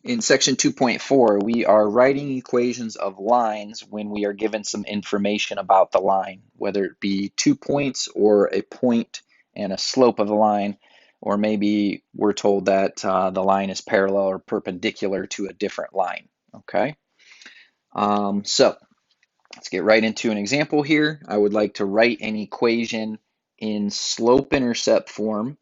In section 2.4, we are writing equations of lines when we are given some information about the line, whether it be 2 points or a point and a slope of the line, or maybe we're told that the line is parallel or perpendicular to a different line, okay? So let's get right into an example here. I would like to write an equation in slope-intercept form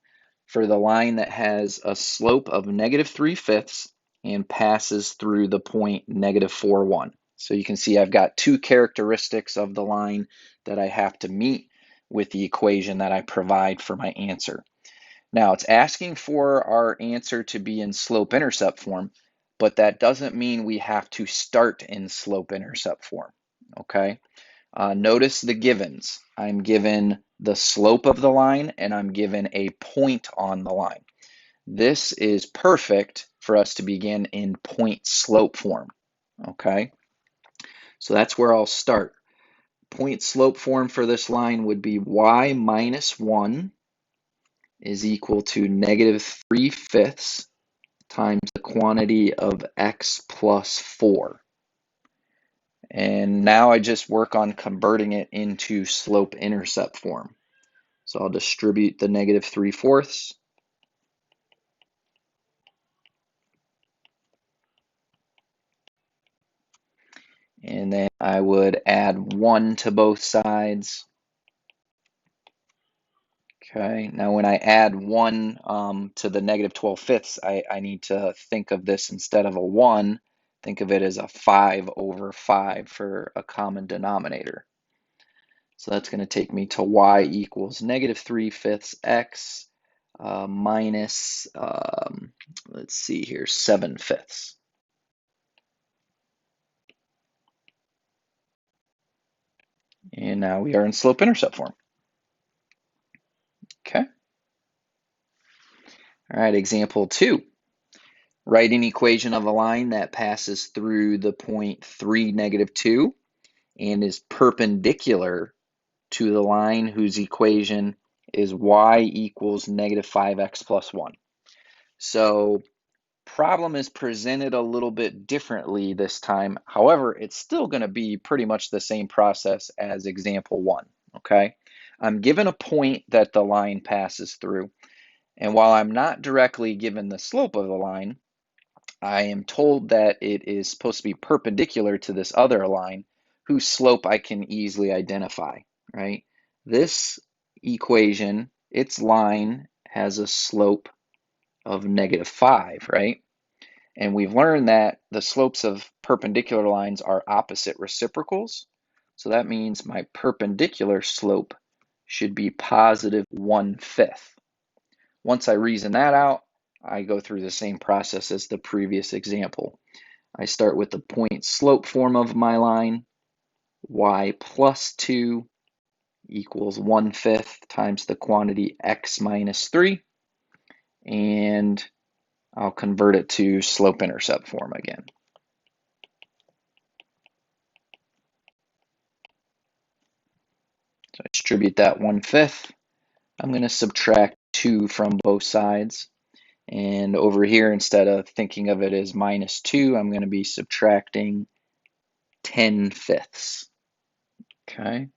for the line that has a slope of -3/5 and passes through the point -4, 1. So you can see I've got two characteristics of the line that I have to meet with the equation that I provide for my answer. Now it's asking for our answer to be in slope-intercept form, but that doesn't mean we have to start in slope-intercept form, okay? Notice the givens. I'm given the slope of the line and I'm given a point on the line. This is perfect for us to begin in point slope form, okay? So that's where I'll start. Point slope form for this line would be y minus 1 is equal to -3/5 times the quantity of x plus 4. And now I just work on converting it into slope-intercept form. So I'll distribute the -3/4. And then I would add 1 to both sides. Okay, now when I add 1 to the -12/5, I need to think of this instead of a 1, think of it as a 5/5 for a common denominator. So that's going to take me to y equals -3/5 x minus, let's see here, 7/5. And now we are in slope-intercept form. Okay. All right, example 2. Write an equation of a line that passes through the point 3, -2 and is perpendicular to the line whose equation is y equals -5x plus 1. So problem is presented a little bit differently this time. However, it's still going to be pretty much the same process as example 1, okay? I'm given a point that the line passes through, and while I'm not directly given the slope of the line, I am told that it is supposed to be perpendicular to this other line whose slope I can easily identify, right? This equation, its line has a slope of -5, right? And we've learned that the slopes of perpendicular lines are opposite reciprocals. So that means my perpendicular slope should be positive 1/5. Once I reason that out, I go through the same process as the previous example. I start with the point slope form of my line, y plus 2 equals 1/5 times the quantity x minus 3, and I'll convert it to slope-intercept form again. So I distribute that 1/5. I'm going to subtract 2 from both sides. And over here, instead of thinking of it as -2, I'm going to be subtracting 10/5. Okay.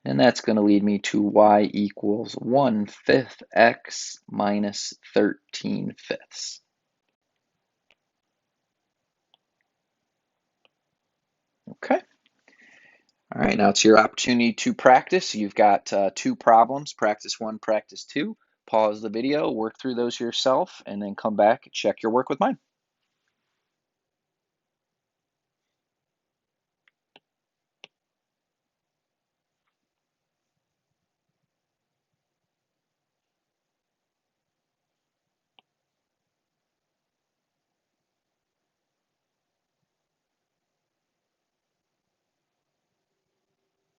And that's going to lead me to y equals 1/5 x minus 13/5. Okay. All right, now it's your opportunity to practice. You've got 2 problems, practice 1, practice 2. Pause the video, work through those yourself, and then come back and check your work with mine.